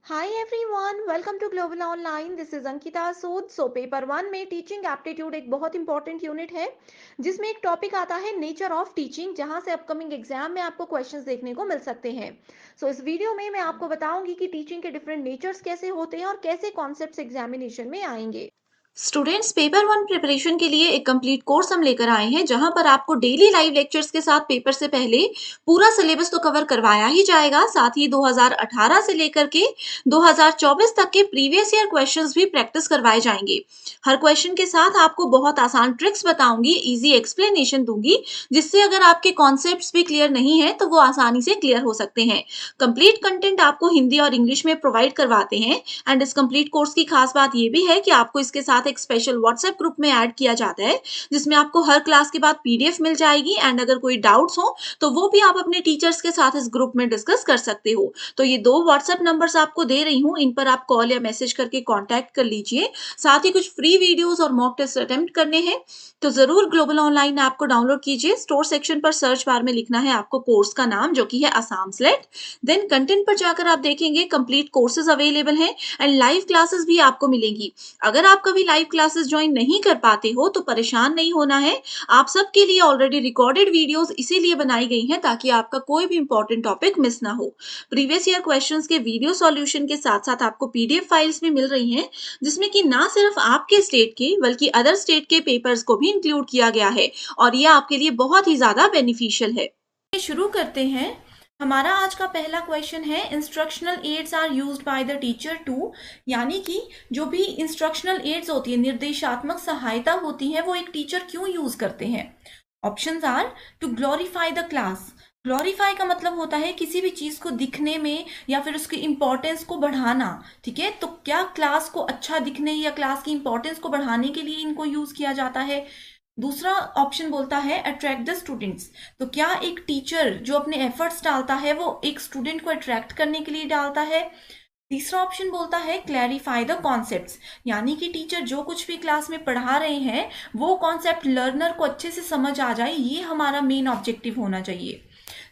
Hi everyone, welcome to global online. This is Ankita Sood. Paper one में teaching aptitude एक बहुत important unit है जिसमें एक टॉपिक आता है नेचर ऑफ टीचिंग, जहां से अपकमिंग एग्जाम में आपको क्वेश्चंस देखने को मिल सकते हैं। इस वीडियो में मैं आपको बताऊंगी कि टीचिंग के डिफरेंट नेचर्स कैसे होते हैं और कैसे कॉन्सेप्ट्स एग्जामिनेशन में आएंगे। स्टूडेंट्स पेपर वन प्रिपरेशन के लिए एक कंप्लीट कोर्स हम लेकर आए हैं जहां पर आपको डेली लाइव लेक्चर्स के साथ पेपर से पहले पूरा सिलेबस तो कवर करवाया ही जाएगा, साथ ही 2018 से लेकर के 2024 तक के प्रीवियस ईयर क्वेश्चंस भी प्रैक्टिस करवाए जाएंगे। हर क्वेश्चन के साथ आपको बहुत आसान ट्रिक्स बताऊंगी, इजी एक्सप्लेनेशन दूंगी, जिससे अगर आपके कॉन्सेप्ट्स भी क्लियर नहीं है तो वो आसानी से क्लियर हो सकते हैं। कंप्लीट कंटेंट आपको हिंदी और इंग्लिश में प्रोवाइड करवाते हैं। एंड इस कंप्लीट कोर्स की खास बात ये भी है कि आपको इसके साथ एक स्पेशल व्हाट्सएप ग्रुप में ऐड किया जाता है, जिसमें आपको हर क्लास के बाद पीडीएफ मिल जाएगी। एंड अगर कोई डाउट्स हो तो वो भी आप अपने टीचर्स के साथ इस ग्रुप में डिस्कस कर सकते हो। तो ये दो व्हाट्सएप नंबर्स आपको दे रही हूँ, इन पर आप कॉल या मैसेज करके कॉन्टैक्ट कर लीजिए। साथ ही कुछ फ्री वीडियोस और मॉक टेस्ट अटेम्प्ट करने हैं तो जरूर ग्लोबल ऑनलाइन ऐप को डाउनलोड कीजिए। स्टोर सेक्शन पर सर्च बार में लिखना है आपको कोर्स का नाम, जो कि है असम स्लेट। देन कंटेंट पर जाकर आप देखेंगे कंप्लीट कोर्सेज अवेलेबल हैं एंड लाइव क्लासेस भी आपको मिलेंगी। अगर आप कभी लाइव क्लासेस ज्वाइन नहीं कर पाते हो तो परेशान नहीं होना है। आप सबके लिए ऑलरेडी रिकॉर्डेड वीडियोस इसीलिए बनाई गई हैं ताकि आपका कोई भी इंपॉर्टेंट टॉपिक मिस ना हो। प्रीवियस ईयर क्वेश्चंस के वीडियो सॉल्यूशन के साथ साथ आपको पीडीएफ फाइल्स भी मिल रही हैं, जिसमें कि ना सिर्फ आपके स्टेट के बल्कि अदर स्टेट के पेपर्स को भी इंक्लूड किया गया है, और ये आपके लिए बहुत ही ज्यादा बेनिफिशियल है। शुरू करते हैं। हमारा आज का पहला क्वेश्चन है, instructional aids are used by the teacher to, यानी कि जो भी इंस्ट्रक्शनल एड्स होती है, निर्देशात्मक सहायता होती है, वो एक टीचर क्यों यूज करते हैं। Options are to glorify the class. Glorify का मतलब होता है किसी भी चीज को दिखने में या फिर उसकी इंपॉर्टेंस को बढ़ाना। ठीक है, तो क्या क्लास को अच्छा दिखने या क्लास की इंपॉर्टेंस को बढ़ाने के लिए इनको यूज किया जाता है। दूसरा ऑप्शन बोलता है अट्रैक्ट द स्टूडेंट्स। तो क्या एक टीचर जो अपने एफर्ट्स डालता है वो एक स्टूडेंट को अट्रैक्ट करने के लिए डालता है। तीसरा ऑप्शन बोलता है क्लैरिफाई द कॉन्सेप्ट्स, यानी कि टीचर जो कुछ भी क्लास में पढ़ा रहे हैं वो कॉन्सेप्ट लर्नर को अच्छे से समझ आ जाए, ये हमारा मेन ऑब्जेक्टिव होना चाहिए।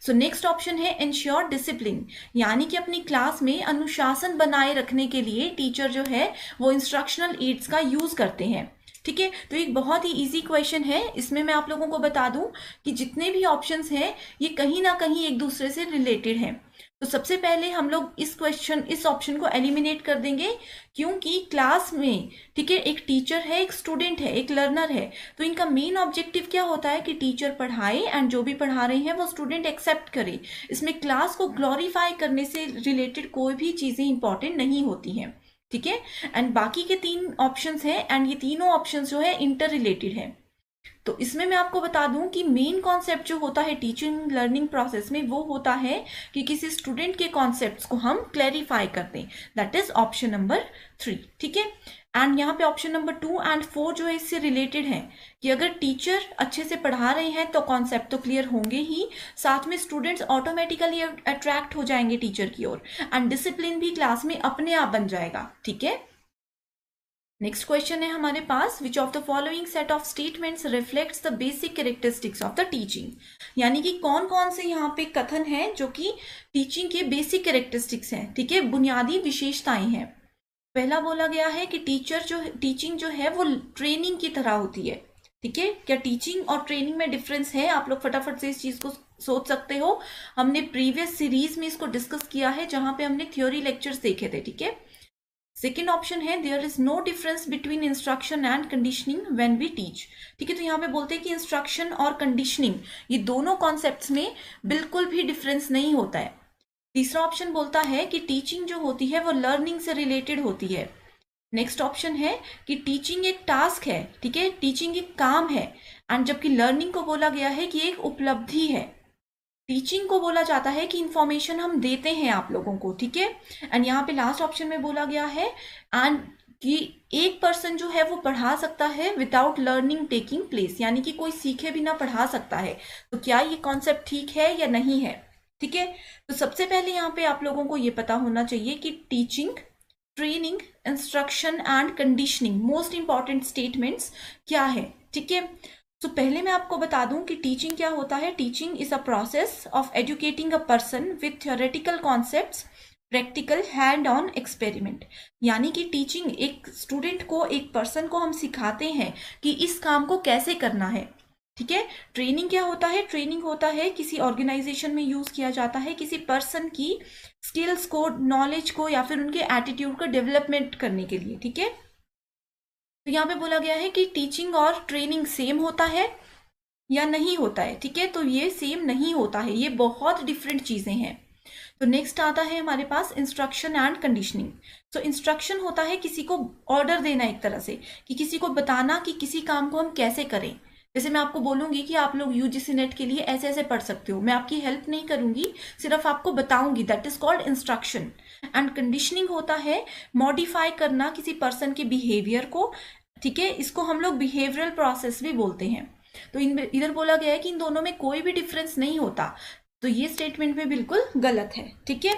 नेक्स्ट ऑप्शन है इंश्योर डिसिप्लिन, यानी कि अपनी क्लास में अनुशासन बनाए रखने के लिए टीचर जो है वो इंस्ट्रक्शनल एड्स का यूज करते हैं। ठीक है, तो एक बहुत ही इजी क्वेश्चन है। इसमें मैं आप लोगों को बता दूं कि जितने भी ऑप्शंस हैं ये कहीं ना कहीं एक दूसरे से रिलेटेड हैं। तो सबसे पहले हम लोग इस ऑप्शन को एलिमिनेट कर देंगे, क्योंकि क्लास में, ठीक है, एक टीचर है, एक स्टूडेंट है, एक लर्नर है। तो इनका मेन ऑब्जेक्टिव क्या होता है कि टीचर पढ़ाए एंड जो भी पढ़ा रहे हैं वो स्टूडेंट एक्सेप्ट करे। इसमें क्लास को ग्लोरीफाई करने से रिलेटेड कोई भी चीजें इंपॉर्टेंट नहीं होती हैं। ठीक है, एंड बाकी के तीन ऑप्शंस हैं एंड ये तीनों ऑप्शंस जो है इंटर रिलेटेड है। तो इसमें मैं आपको बता दूं कि मेन कॉन्सेप्ट जो होता है टीचिंग लर्निंग प्रोसेस में वो होता है कि किसी स्टूडेंट के कॉन्सेप्ट्स को हम क्लैरिफाई कर दें। That is option number 3। ठीक है, एंड यहाँ पे ऑप्शन नंबर 2 एंड 4 जो है इससे रिलेटेड है कि अगर टीचर अच्छे से पढ़ा रहे हैं तो कॉन्सेप्ट तो क्लियर होंगे ही, साथ में स्टूडेंट्स ऑटोमेटिकली अट्रैक्ट हो जाएंगे टीचर की ओर, एंड डिसिप्लिन भी क्लास में अपने आप बन जाएगा। ठीक है, नेक्स्ट क्वेश्चन है हमारे पास, which of the following set of statements reflects the basic characteristics of the teaching, यानी कि कौन कौन से यहाँ पे कथन हैं जो कि टीचिंग के बेसिक कैरेक्टरिस्टिक्स हैं। ठीक है, बुनियादी विशेषताएं हैं। पहला बोला गया है कि टीचिंग जो है वो ट्रेनिंग की तरह होती है। ठीक है, क्या टीचिंग और ट्रेनिंग में डिफरेंस है? आप लोग फटाफट से इस चीज को सोच सकते हो। हमने प्रीवियस सीरीज में इसको डिस्कस किया है जहां पे हमने थ्योरी लेक्चर्स देखे थे। ठीक है, सेकेंड ऑप्शन है there is no difference between instruction and conditioning when we teach. ठीक है, तो यहाँ पे बोलते हैं कि इंस्ट्रक्शन और कंडीशनिंग ये दोनों कॉन्सेप्ट्स में बिल्कुल भी डिफरेंस नहीं होता है। तीसरा ऑप्शन बोलता है कि टीचिंग जो होती है वो लर्निंग से रिलेटेड होती है। नेक्स्ट ऑप्शन है कि टीचिंग एक टास्क है। ठीक है, टीचिंग एक काम है, एंड जबकि लर्निंग को बोला गया है कि एक उपलब्धि है। टीचिंग को बोला जाता है कि इंफॉर्मेशन हम देते हैं आप लोगों को। ठीक है, एंड यहाँ पे लास्ट ऑप्शन में बोला गया है एंड कि एक पर्सन जो है वो पढ़ा सकता है विदाउट लर्निंग टेकिंग प्लेस, यानी कि कोई सीखे बिना पढ़ा सकता है। तो क्या ये कॉन्सेप्ट ठीक है या नहीं है? ठीक है, तो सबसे पहले यहाँ पे आप लोगों को ये पता होना चाहिए कि teaching, training, instruction and conditioning most important statements क्या है। ठीक है, तो पहले मैं आपको बता दूं कि टीचिंग क्या होता है। Teaching is a process of educating a person with theoretical concepts practical hand on experiment, यानी कि टीचिंग एक स्टूडेंट को, एक पर्सन को हम सिखाते हैं कि इस काम को कैसे करना है। ठीक है, ट्रेनिंग क्या होता है? ट्रेनिंग होता है किसी ऑर्गेनाइजेशन में यूज किया जाता है किसी पर्सन की स्किल्स को, नॉलेज को या फिर उनके एटीट्यूड को डेवलपमेंट करने के लिए। ठीक है, तो यहाँ पे बोला गया है कि टीचिंग और ट्रेनिंग सेम होता है या नहीं होता है। ठीक है, तो ये सेम नहीं होता है, ये बहुत डिफरेंट चीजें हैं। तो नेक्स्ट आता है हमारे पास इंस्ट्रक्शन एंड कंडीशनिंग। तो इंस्ट्रक्शन होता है किसी को ऑर्डर देना, एक तरह से कि किसी को बताना कि किसी काम को हम कैसे करें। जैसे मैं आपको बोलूंगी कि आप लोग यूजीसी नेट के लिए ऐसे ऐसे पढ़ सकते हो, मैं आपकी हेल्प नहीं करूंगी, सिर्फ आपको बताऊंगी, that is called instruction. And conditioning होता है मॉडिफाई करना किसी पर्सन के बिहेवियर को। ठीक है, इसको हम लोग बिहेवियरल प्रोसेस भी बोलते हैं। तो इधर बोला गया है कि इन दोनों में कोई भी डिफरेंस नहीं होता, तो ये स्टेटमेंट में बिल्कुल गलत है। ठीक है,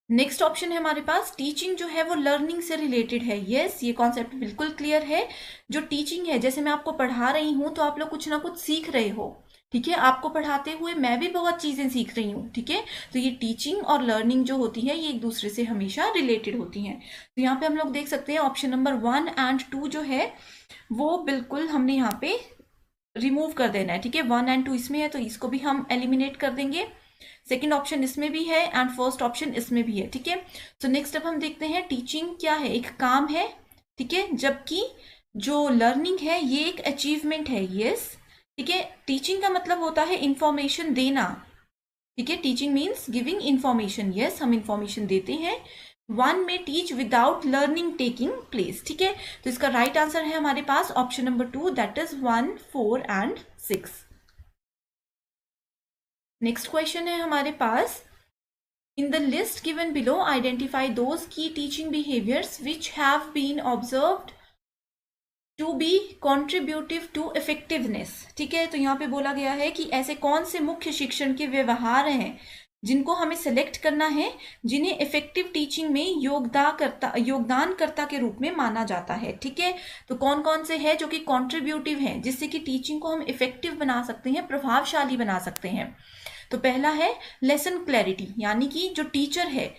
नेक्स्ट ऑप्शन है हमारे पास, टीचिंग जो है वो लर्निंग से रिलेटेड है। यस, ये कॉन्सेप्ट बिल्कुल क्लियर है। जो टीचिंग है, जैसे मैं आपको पढ़ा रही हूं तो आप लोग कुछ ना कुछ सीख रहे हो। ठीक है, आपको पढ़ाते हुए मैं भी बहुत चीजें सीख रही हूँ। ठीक है, तो ये टीचिंग और लर्निंग जो होती है ये एक दूसरे से हमेशा रिलेटेड होती हैं। तो यहाँ पे हम लोग देख सकते हैं ऑप्शन नंबर 1 एंड 2 जो है वो बिल्कुल हमने यहाँ पे रिमूव कर देना है। ठीक है, 1 एंड 2 इसमें है तो इसको भी हम एलिमिनेट कर देंगे। सेकेंड ऑप्शन इसमें भी है एंड फर्स्ट ऑप्शन इसमें भी है। ठीक है, तो नेक्स्ट अब हम देखते हैं टीचिंग क्या है, एक काम है। ठीक है, जबकि जो लर्निंग है ये एक अचीवमेंट है। यस, ठीक है, टीचिंग का मतलब होता है इंफॉर्मेशन देना। ठीक है, teaching means giving information. Yes, हम इंफॉर्मेशन देते हैं। वन में teach without learning taking place. ठीक है, तो इसका राइट आंसर है हमारे पास option number 2, that is 1, 4 and 6। Next question है हमारे पास, in the list given below identify those key teaching behaviours which have been observed to be contributive to effectiveness. ठीक है, तो यहाँ पे बोला गया है कि ऐसे कौन से मुख्य शिक्षण के व्यवहार हैं जिनको हमें सेलेक्ट करना है, जिन्हें इफेक्टिव टीचिंग में योगदानकर्ता के रूप में माना जाता है। ठीक है, तो कौन कौन से हैं जो कि कॉन्ट्रीब्यूटिव हैं, जिससे कि टीचिंग को हम इफेक्टिव बना सकते हैं, प्रभावशाली बना सकते हैं। तो पहला है लेसन क्लैरिटी, यानी कि जो टीचर है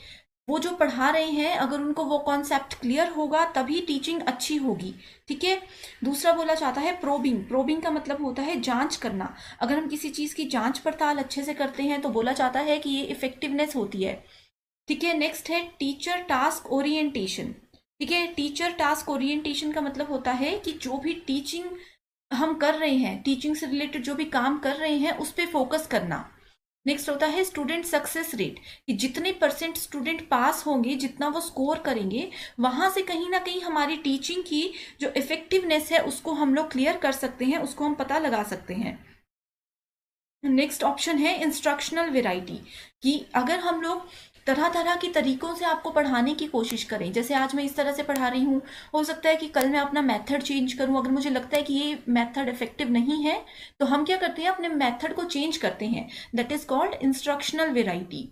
वो जो पढ़ा रहे हैं अगर उनको वो कॉन्सेप्ट क्लियर होगा तभी टीचिंग अच्छी होगी। ठीक है, दूसरा बोला जाता है प्रोबिंग। प्रोबिंग का मतलब होता है जांच करना। अगर हम किसी चीज की जांच पड़ताल अच्छे से करते हैं तो बोला जाता है कि ये इफेक्टिवनेस होती है। ठीक है, नेक्स्ट है टीचर टास्क ओरिएंटेशन। ठीक है, टीचर टास्क ओरिएंटेशन का मतलब होता है कि जो भी टीचिंग हम कर रहे हैं, टीचिंग से रिलेटेड जो भी काम कर रहे हैं उस पर फोकस करना। नेक्स्ट होता है स्टूडेंट सक्सेस रेट, कि जितने % स्टूडेंट पास होंगे, जितना वो स्कोर करेंगे, वहां से कहीं ना कहीं हमारी टीचिंग की जो इफेक्टिवनेस है उसको हम लोग क्लियर कर सकते हैं, उसको हम पता लगा सकते हैं। नेक्स्ट ऑप्शन है इंस्ट्रक्शनल वेराइटी, कि अगर हम लोग तरह तरह के तरीकों से आपको पढ़ाने की कोशिश करें, जैसे आज मैं इस तरह से पढ़ा रही हूँ, हो सकता है कि कल मैं अपना मेथड चेंज करूँ। अगर मुझे लगता है कि ये मेथड इफेक्टिव नहीं है तो हम क्या करते हैं, अपने मेथड को चेंज करते हैं, that is called instructional variety.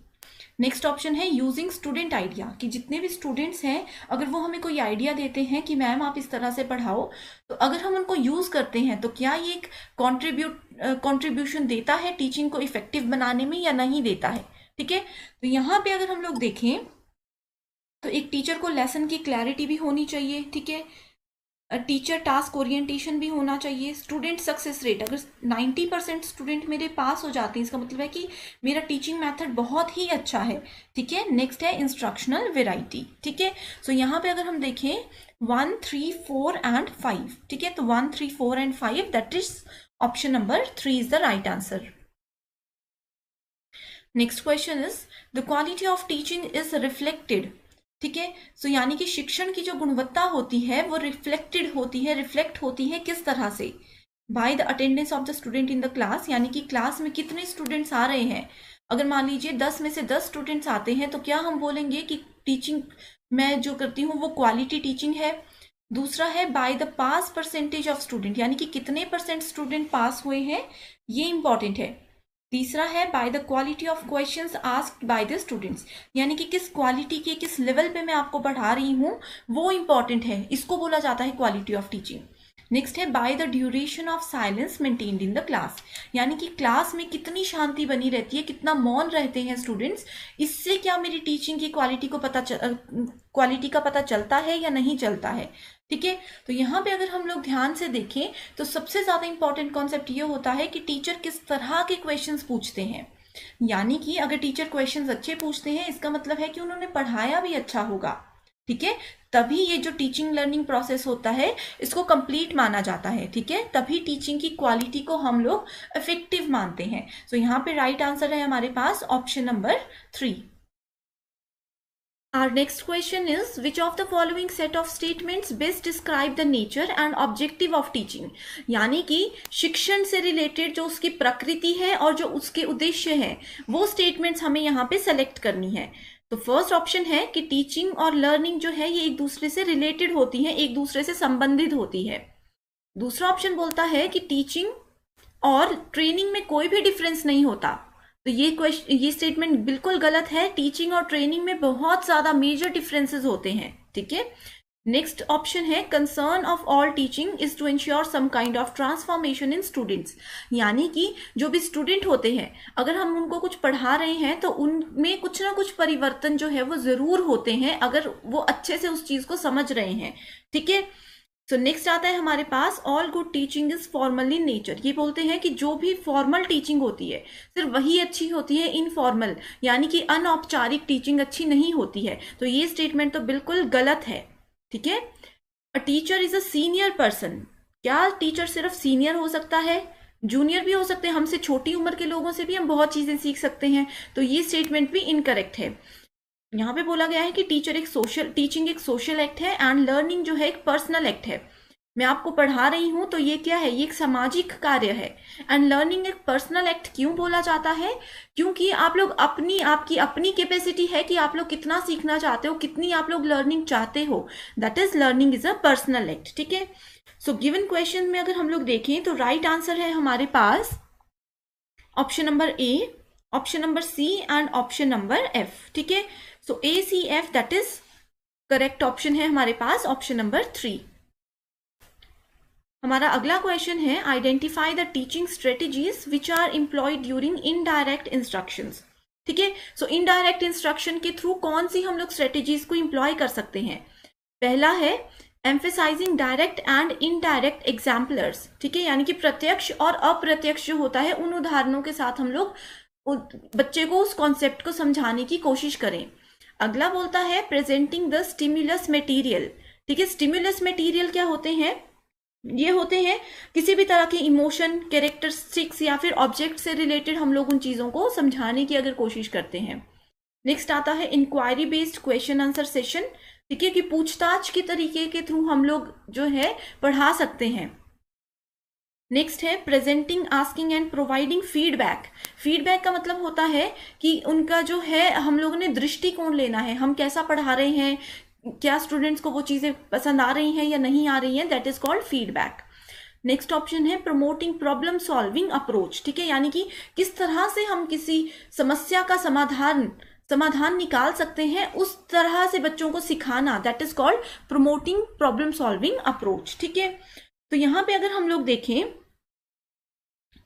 Next option है यूजिंग स्टूडेंट आइडिया, कि जितने भी स्टूडेंट्स हैं अगर वो हमें कोई आइडिया देते हैं कि मैम आप इस तरह से पढ़ाओ, तो अगर हम उनको यूज करते हैं तो क्या ये एक कॉन्ट्रीब्यूशन देता है टीचिंग को इफेक्टिव बनाने में या नहीं देता है। ठीक है, तो यहाँ पे अगर हम लोग देखें तो एक टीचर को लेसन की क्लैरिटी भी होनी चाहिए। ठीक है, टीचर टास्क ओरिएंटेशन भी होना चाहिए। स्टूडेंट सक्सेस रेट, अगर 90% स्टूडेंट मेरे पास हो जाते हैं इसका मतलब है कि मेरा टीचिंग मेथड बहुत ही अच्छा है। ठीक है, नेक्स्ट है इंस्ट्रक्शनल वेराइटी। ठीक है, सो यहाँ पे अगर हम देखें 1, 3, 4 एंड 5। ठीक है, तो 1, 3, 4 and 5, that is option number 3 is the right answer. Next question is the quality of teaching is reflected. ठीक है, सो यानी कि शिक्षण की जो गुणवत्ता होती है वो रिफ्लेक्टेड होती है, रिफ्लेक्ट होती है किस तरह से, by the attendance of the student in the class, यानी कि क्लास में कितने स्टूडेंट्स आ रहे हैं। अगर मान लीजिए 10 में से 10 स्टूडेंट्स आते हैं तो क्या हम बोलेंगे कि टीचिंग मैं जो करती हूँ वो क्वालिटी टीचिंग है। दूसरा है by the pass percentage of student, यानी कि कितने % स्टूडेंट पास हुए हैं, ये इंपॉर्टेंट है। तीसरा है by the quality of questions asked by the students, यानी कि किस क्वालिटी के, किस लेवल पे मैं आपको पढ़ा रही हूँ वो इंपॉर्टेंट है, इसको बोला जाता है क्वालिटी ऑफ टीचिंग। नेक्स्ट है by the duration of silence maintained in the class, यानी कि क्लास में कितनी शांति बनी रहती है, कितना मौन रहते हैं स्टूडेंट्स, इससे क्या मेरी टीचिंग की क्वालिटी का पता चलता है या नहीं चलता है। ठीक है, तो यहाँ पे अगर हम लोग ध्यान से देखें तो सबसे ज्यादा इंपॉर्टेंट कॉन्सेप्ट ये होता है कि टीचर किस तरह के क्वेश्चंस पूछते हैं, यानी कि अगर टीचर क्वेश्चंस अच्छे पूछते हैं इसका मतलब है कि उन्होंने पढ़ाया भी अच्छा होगा। ठीक है, तभी ये जो टीचिंग लर्निंग प्रोसेस होता है इसको कंप्लीट माना जाता है। ठीक है, तभी टीचिंग की क्वालिटी को हम लोग इफेक्टिव मानते हैं। सो यहाँ पे राइट आंसर है हमारे पास option number 3। Our next question is, which of the following set of statements best describe the nature and objective of teaching? यानी कि शिक्षण से रिलेटेड जो उसकी प्रकृति है और जो उसके उद्देश्य है वो स्टेटमेंट्स हमें यहाँ पे सेलेक्ट करनी है। तो फर्स्ट ऑप्शन है कि टीचिंग और लर्निंग जो है ये एक दूसरे से रिलेटेड होती है, एक दूसरे से संबंधित होती है। दूसरा ऑप्शन बोलता है कि टीचिंग और ट्रेनिंग में कोई भी डिफरेंस नहीं होता। तो ये स्टेटमेंट बिल्कुल गलत है। टीचिंग और ट्रेनिंग में बहुत ज्यादा मेजर डिफरेंसेस होते हैं। ठीक है, नेक्स्ट ऑप्शन है concern of all teaching is to ensure some kind of transformation in students, यानी कि जो भी स्टूडेंट होते हैं अगर हम उनको कुछ पढ़ा रहे हैं तो उनमें कुछ ना कुछ परिवर्तन जो है वो जरूर होते हैं अगर वो अच्छे से उस चीज को समझ रहे हैं। ठीक है, तो नेक्स्ट आता है हमारे पास all good teaching is formal in nature. ये बोलते हैं कि जो भी फॉर्मल टीचिंग होती है सिर्फ वही अच्छी होती है, इनफॉर्मल यानी कि अनौपचारिक टीचिंग अच्छी नहीं होती है। तो ये स्टेटमेंट तो बिल्कुल गलत है। ठीक है, a teacher is a senior person, क्या टीचर सिर्फ सीनियर हो सकता है? जूनियर भी हो सकते हैं, हमसे छोटी उम्र के लोगों से भी हम बहुत चीजें सीख सकते हैं। तो ये स्टेटमेंट भी इनकरेक्ट है। यहाँ पे बोला गया है कि टीचिंग एक सोशल एक्ट है एंड लर्निंग जो है एक पर्सनल एक्ट है। मैं आपको पढ़ा रही हूं तो ये क्या है, ये एक सामाजिक कार्य है। एंड लर्निंग एक पर्सनल एक्ट क्यों बोला जाता है? क्योंकि आप लोग आपकी अपनी कैपेसिटी है कि आप लोग कितना सीखना चाहते हो, कितनी आप लोग लर्निंग चाहते हो, that is learning is a personal act. ठीक है, सो गिवन क्वेश्चन में अगर हम लोग देखें तो राइट आंसर है हमारे पास option number A, option number C and option number F. ठीक है, so A C F that is correct option है हमारे पास ऑप्शन नंबर 3। हमारा अगला क्वेश्चन है identify the teaching strategies which are employed during indirect instructions. ठीक है, सो इनडायरेक्ट इंस्ट्रक्शन के थ्रू कौन सी हम लोग स्ट्रेटेजीज को एम्प्लॉय कर सकते हैं? पहला है emphasizing direct and indirect exemplars. ठीक है, यानी कि प्रत्यक्ष और अप्रत्यक्ष जो होता है उन उदाहरणों के साथ हम लोग बच्चे को उस कॉन्सेप्ट को समझाने की कोशिश करें। अगला बोलता है प्रेजेंटिंग द स्टिमुलस मटेरियल। ठीक है, स्टिमुलस मटेरियल क्या होते हैं? ये होते हैं किसी भी तरह के इमोशन, कैरेक्टरिस्टिक्स या फिर ऑब्जेक्ट से रिलेटेड हम लोग उन चीजों को समझाने की अगर कोशिश करते हैं। नेक्स्ट आता है inquiry based question answer session. ठीक है, कि पूछताछ के तरीके के थ्रू हम लोग जो है पढ़ा सकते हैं। नेक्स्ट है presenting, asking and providing feedback. Feedback का मतलब होता है कि उनका जो है हम लोगों ने दृष्टिकोण लेना है, हम कैसा पढ़ा रहे हैं, क्या स्टूडेंट्स को वो चीजें पसंद आ रही हैं या नहीं आ रही हैं, that is called feedback. Next option है प्रमोटिंग प्रॉब्लम सॉल्विंग अप्रोच। ठीक है, यानी कि किस तरह से हम किसी समस्या का समाधान निकाल सकते हैं उस तरह से बच्चों को सिखाना, that is called promoting problem solving approach. ठीक है, तो यहाँ पे अगर हम लोग देखें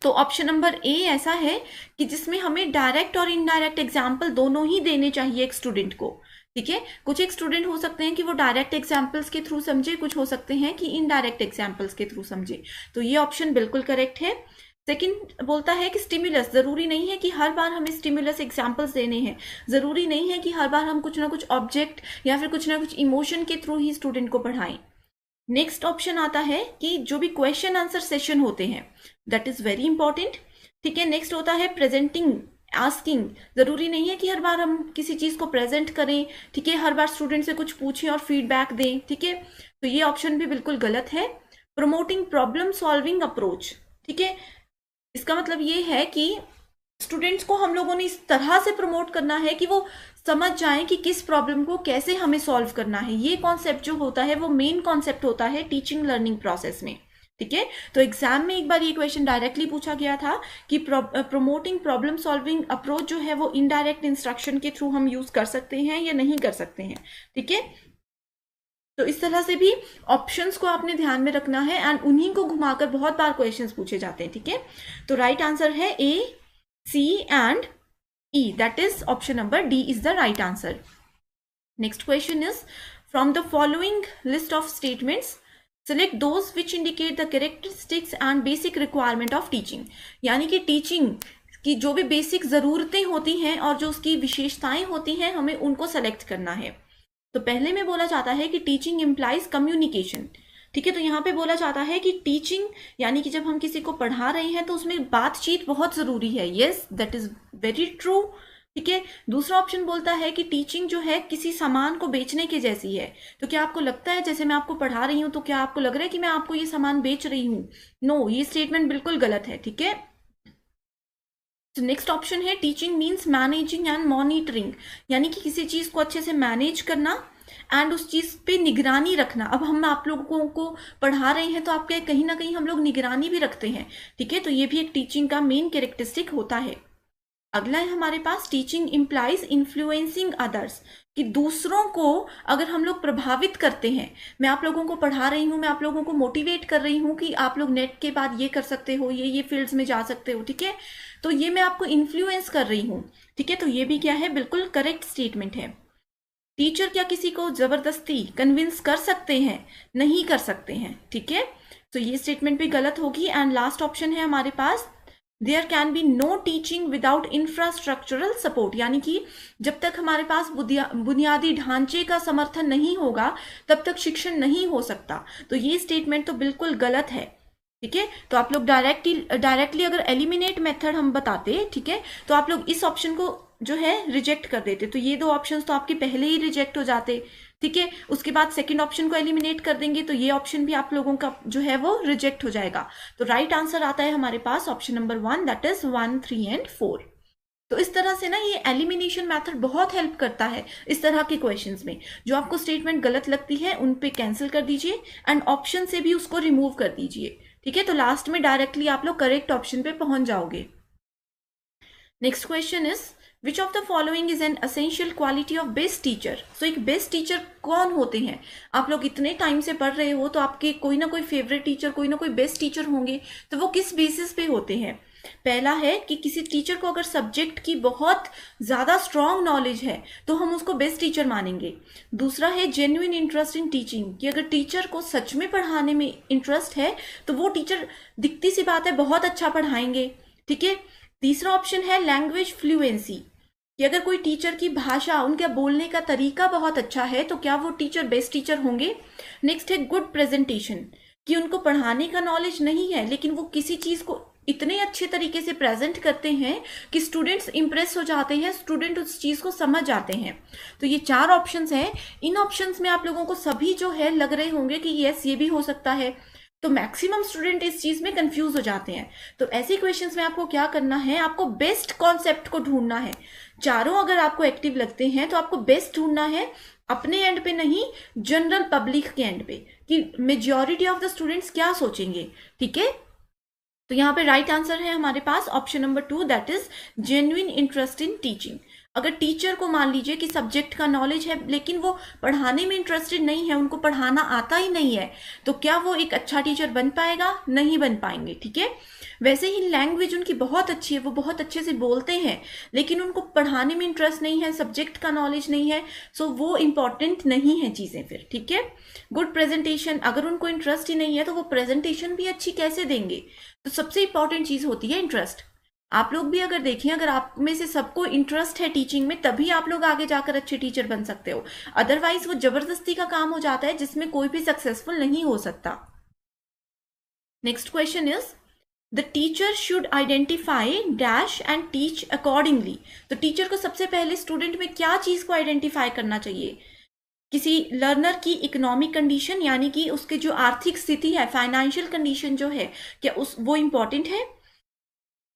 तो ऑप्शन नंबर ए ऐसा है कि जिसमें हमें डायरेक्ट और इनडायरेक्ट एग्जाम्पल दोनों ही देने चाहिए एक स्टूडेंट को। ठीक है, कुछ एक स्टूडेंट हो सकते हैं कि वो डायरेक्ट एग्जाम्पल्स के थ्रू समझे, कुछ हो सकते हैं कि इनडायरेक्ट एग्जाम्पल्स के थ्रू समझे। तो ये ऑप्शन बिल्कुल करेक्ट है। सेकंड बोलता है कि स्टिमुलस, जरूरी नहीं है कि हर बार हमें स्टिमुलस एग्जाम्पल्स देने हैं, जरूरी नहीं है कि हर बार हम कुछ ना कुछ ऑब्जेक्ट या फिर कुछ ना कुछ इमोशन के थ्रू ही स्टूडेंट को पढ़ाएं। नेक्स्ट ऑप्शन आता है कि जो भी क्वेश्चन आंसर सेशन होते हैं, दैट इज वेरी इंपॉर्टेंट। ठीक है, नेक्स्ट होता है प्रेजेंटिंग, आस्किंग, जरूरी नहीं है कि हर बार हम किसी चीज को प्रेजेंट करें। ठीक है, हर बार स्टूडेंट से कुछ पूछें और फीडबैक दें। ठीक है, तो ये ऑप्शन भी बिल्कुल गलत है। Promoting problem solving approach. ठीक है, इसका मतलब ये है कि स्टूडेंट्स को हम लोगों ने इस तरह से प्रमोट करना है कि वो समझ जाएं कि किस प्रॉब्लम को कैसे हमें सॉल्व करना है। ये कॉन्सेप्ट जो होता है वो मेन कॉन्सेप्ट होता है टीचिंग लर्निंग प्रोसेस में। ठीक है, तो एग्जाम में एक बार ये क्वेश्चन डायरेक्टली पूछा गया था कि प्रमोटिंग प्रॉब्लम सॉल्विंग अप्रोच जो है वो इनडायरेक्ट इंस्ट्रक्शन के थ्रू हम यूज कर सकते हैं या नहीं कर सकते हैं। ठीक है, तो इस तरह से भी ऑप्शंस को आपने ध्यान में रखना है एंड उन्हीं को घुमाकर बहुत बार क्वेश्चंस पूछे जाते हैं, ठीक है। तो राइट आंसर है A, C and E, that is option number D is the right answer. Next question is from the following list of statements select those which indicate the characteristics and basic requirement of teaching, यानी कि teaching की जो भी basic ज़रूरतें होती हैं और जो उसकी विशेषताएं होती हैं हमें उनको सेलेक्ट करना है। तो पहले में बोला जाता है कि टीचिंग इम्प्लाइज कम्युनिकेशन, ठीक है। तो यहाँ पे बोला जाता है कि टीचिंग यानी कि जब हम किसी को पढ़ा रहे हैं तो उसमें बातचीत बहुत ज़रूरी है। Yes, that is very true, ठीक है। दूसरा ऑप्शन बोलता है कि टीचिंग जो है किसी सामान को बेचने के जैसी है। तो क्या आपको लगता है जैसे मैं आपको पढ़ा रही हूँ तो क्या आपको लग रहा है कि मैं आपको ये सामान बेच रही हूँ? नो, ये स्टेटमेंट बिल्कुल गलत है, ठीक है। तो नेक्स्ट ऑप्शन है teaching means managing and monitoring, यानी कि किसी चीज़ को अच्छे से मैनेज करना एंड उस चीज़ पे निगरानी रखना। अब हम आप लोगों को पढ़ा रहे हैं तो आपके कहीं ना कहीं हम लोग निगरानी भी रखते हैं, ठीक है। तो ये भी एक टीचिंग का मेन कैरेक्टरिस्टिक होता है। अगला है हमारे पास टीचिंग इम्प्लाइज इन्फ्लुएंसिंग अदर्स, कि दूसरों को अगर हम लोग प्रभावित करते हैं, मैं आप लोगों को पढ़ा रही हूँ, मैं आप लोगों को मोटिवेट कर रही हूँ कि आप लोग नेट के बाद ये कर सकते हो, ये फील्ड्स में जा सकते हो, ठीक है। तो ये मैं आपको इन्फ्लुएंस कर रही हूँ, ठीक है। तो ये भी क्या है, बिल्कुल करेक्ट स्टेटमेंट है। टीचर क्या किसी को जबरदस्ती कन्विंस कर सकते हैं? नहीं कर सकते हैं, ठीक है। तो ये स्टेटमेंट भी गलत होगी। एंड लास्ट ऑप्शन है हमारे पास there can be no teaching without infrastructural support, यानी कि जब तक हमारे पास बुनियादी ढांचे का समर्थन नहीं होगा तब तक शिक्षण नहीं हो सकता। तो ये स्टेटमेंट तो बिल्कुल गलत है, ठीक है। तो आप लोग डायरेक्टली अगर एलिमिनेट मेथड हम बताते, ठीक है, तो आप लोग इस ऑप्शन को जो है रिजेक्ट कर देते। तो ये दो ऑप्शंस तो आपके पहले ही रिजेक्ट हो जाते, ठीक है। उसके बाद सेकंड ऑप्शन को एलिमिनेट कर देंगे तो ये ऑप्शन भी आप लोगों का जो है वो रिजेक्ट हो जाएगा। तो राइट आंसर आता है हमारे पास option number 1, that is 1, 3 and 4। तो इस तरह से ना ये एलिमिनेशन मेथड बहुत हेल्प करता है इस तरह के क्वेश्चंस में। जो आपको स्टेटमेंट गलत लगती है उन पे कैंसिल कर दीजिए एंड ऑप्शन से भी उसको रिमूव कर दीजिए, ठीक है। तो लास्ट में डायरेक्टली आप लोग करेक्ट ऑप्शन पे पहुंच जाओगे। Next question is which of the following is an essential quality of best teacher. So एक बेस्ट टीचर कौन होते हैं? आप लोग इतने टाइम से पढ़ रहे हो तो आपके कोई ना कोई फेवरेट टीचर, कोई ना कोई बेस्ट टीचर होंगे। तो वो किस बेसिस पे होते हैं? पहला है कि किसी टीचर को अगर सब्जेक्ट की बहुत ज़्यादा स्ट्रॉन्ग नॉलेज है तो हम उसको बेस्ट टीचर मानेंगे। दूसरा है जेन्युइन इंटरेस्ट इन टीचिंग, कि अगर टीचर को सच में पढ़ाने में इंटरेस्ट है तो वो टीचर दिखती सी बात है बहुत अच्छा पढ़ाएंगे, ठीक है। तीसरा ऑप्शन है लैंग्वेज फ्लुएंसी, कि अगर कोई टीचर की भाषा, उनका बोलने का तरीका बहुत अच्छा है तो क्या वो टीचर बेस्ट टीचर होंगे। नेक्स्ट है गुड प्रेजेंटेशन, कि उनको पढ़ाने का नॉलेज नहीं है लेकिन वो किसी चीज़ को इतने अच्छे तरीके से प्रेजेंट करते हैं कि स्टूडेंट्स इंप्रेस हो जाते हैं, स्टूडेंट उस चीज़ को समझ जाते हैं। तो ये 4 ऑप्शंस हैं। इन ऑप्शंस में आप लोगों को सभी जो है लग रहे होंगे कि यस ये भी हो सकता है। तो मैक्सिमम स्टूडेंट इस चीज़ में कंफ्यूज हो जाते हैं। तो ऐसे क्वेश्चंस में आपको क्या करना है, आपको बेस्ट कॉन्सेप्ट को ढूंढना है। चारों अगर आपको एक्टिव लगते हैं तो आपको बेस्ट ढूंढना है, अपने एंड पे नहीं, जनरल पब्लिक के एंड पे, कि मेजॉरिटी ऑफ द स्टूडेंट्स क्या सोचेंगे, ठीक है। तो यहाँ पे राइट आंसर है हमारे पास option number 2, that is genuine interest in teaching. अगर टीचर को मान लीजिए कि सब्जेक्ट का नॉलेज है लेकिन वो पढ़ाने में इंटरेस्टेड नहीं है, उनको पढ़ाना आता ही नहीं है, तो क्या वो एक अच्छा टीचर बन पाएगा? नहीं बन पाएंगे, ठीक है। वैसे ही लैंग्वेज उनकी बहुत अच्छी है, वो बहुत अच्छे से बोलते हैं लेकिन उनको पढ़ाने में इंटरेस्ट नहीं है, सब्जेक्ट का नॉलेज नहीं है, सो वो इम्पॉर्टेंट नहीं है चीज़ें फिर, ठीक है। गुड प्रेजेंटेशन, अगर उनको इंटरेस्ट ही नहीं है तो वो प्रेजेंटेशन भी अच्छी कैसे देंगे? तो सबसे इंपॉर्टेंट चीज़ होती है इंटरेस्ट। आप लोग भी अगर देखिए, अगर आप में से सबको इंटरेस्ट है टीचिंग में तभी आप लोग आगे जाकर अच्छे टीचर बन सकते हो, अदरवाइज वो जबरदस्ती का काम हो जाता है जिसमें कोई भी सक्सेसफुल नहीं हो सकता। Next question is the teacher should identify dash and teach accordingly. तो टीचर को सबसे पहले स्टूडेंट में क्या चीज़ को आइडेंटिफाई करना चाहिए? किसी लर्नर की इकोनॉमिक कंडीशन, यानी कि उसके जो आर्थिक स्थिति है, फाइनेंशियल कंडीशन जो है, क्या वो इम्पॉर्टेंट है।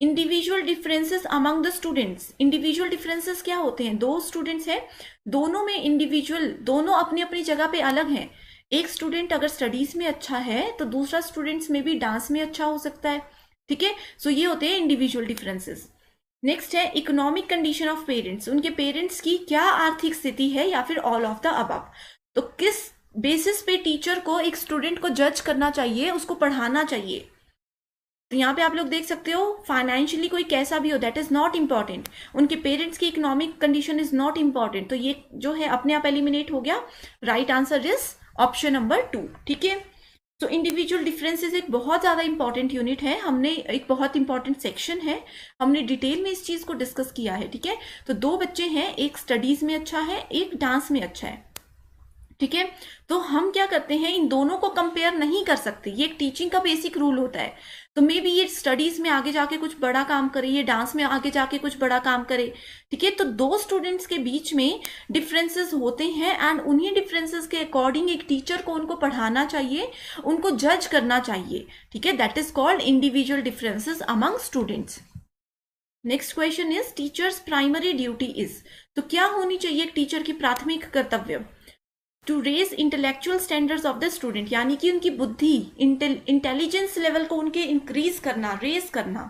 Individual differences among the students, individual differences क्या होते हैं? 2 स्टूडेंट्स हैं, दोनों में इंडिविजुअल, दोनों अपनी अपनी जगह पे अलग हैं। एक स्टूडेंट अगर स्टडीज में अच्छा है तो दूसरा स्टूडेंट्स में भी डांस में अच्छा हो सकता है, ठीक है। सो ये होते हैं इंडिविजुअल डिफरेंसेस। नेक्स्ट है इकोनॉमिक कंडीशन ऑफ पेरेंट्स, उनके पेरेंट्स की क्या आर्थिक स्थिति है, या फिर ऑल ऑफ द अबव। तो किस बेसिस पे टीचर को एक स्टूडेंट को जज करना चाहिए, उसको पढ़ाना चाहिए। तो यहाँ पे आप लोग देख सकते हो, फाइनेंशियली कोई कैसा भी हो दैट इज नॉट इम्पॉर्टेंट, उनके पेरेंट्स की economic condition is not important. तो ये जो है अपने आप एलिमिनेट हो गया। Right answer is option number 2। ठीक है, तो इंडिविजुअल डिफरेंसेस एक बहुत ज़्यादा इंपॉर्टेंट यूनिट है, हमने एक बहुत इंपॉर्टेंट सेक्शन है, हमने डिटेल में इस चीज़ को डिस्कस किया है। ठीक है, तो 2 बच्चे हैं, एक स्टडीज में अच्छा है, एक डांस में अच्छा है। ठीक है, तो हम क्या करते हैं, इन दोनों को कंपेयर नहीं कर सकते, ये एक टीचिंग का बेसिक रूल होता है। तो मे बी ये स्टडीज में आगे जाके कुछ बड़ा काम करे, ये डांस में आगे जाके कुछ बड़ा काम करे। ठीक है, तो 2 स्टूडेंट्स के बीच में डिफरेंसेस होते हैं एंड उन्हीं डिफरेंसेस के अकॉर्डिंग एक टीचर को उनको पढ़ाना चाहिए, उनको जज करना चाहिए। ठीक है, that is called individual differences among students. Next question is teachers primary duty is, तो क्या होनी चाहिए एक टीचर की प्राथमिक कर्तव्य? To raise intellectual standards of the student, यानी कि उनकी बुद्धि, इंटेलिजेंस लेवल को उनके इंक्रीज करना, रेज करना।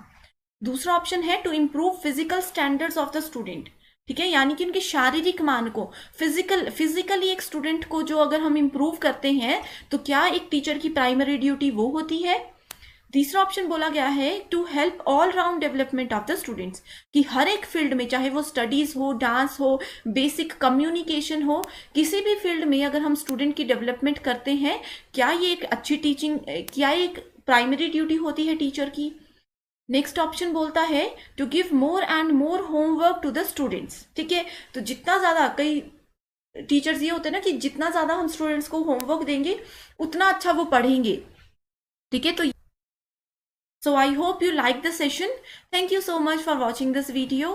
दूसरा ऑप्शन है to improve physical standards of the student. ठीक है, यानी कि उनके शारीरिक मान को, फिजिकली एक स्टूडेंट को जो अगर हम इम्प्रूव करते हैं तो क्या एक टीचर की प्राइमरी ड्यूटी वो होती है। तीसरा ऑप्शन बोला गया है to help all round development of the students, कि हर एक फील्ड में, चाहे वो स्टडीज हो, डांस हो, बेसिक कम्युनिकेशन हो, किसी भी फील्ड में अगर हम स्टूडेंट की डेवलपमेंट करते हैं, क्या ये एक अच्छी टीचिंग, क्या एक प्राइमरी ड्यूटी होती है टीचर की। नेक्स्ट ऑप्शन बोलता है to give more and more homework to the students. ठीक है, तो जितना ज्यादा, कई टीचर्स ये होते हैं ना कि जितना ज्यादा हम स्टूडेंट्स को होमवर्क देंगे उतना अच्छा वो पढ़ेंगे। ठीक है, तो so I hope you like the session. Thank you so much for watching this video.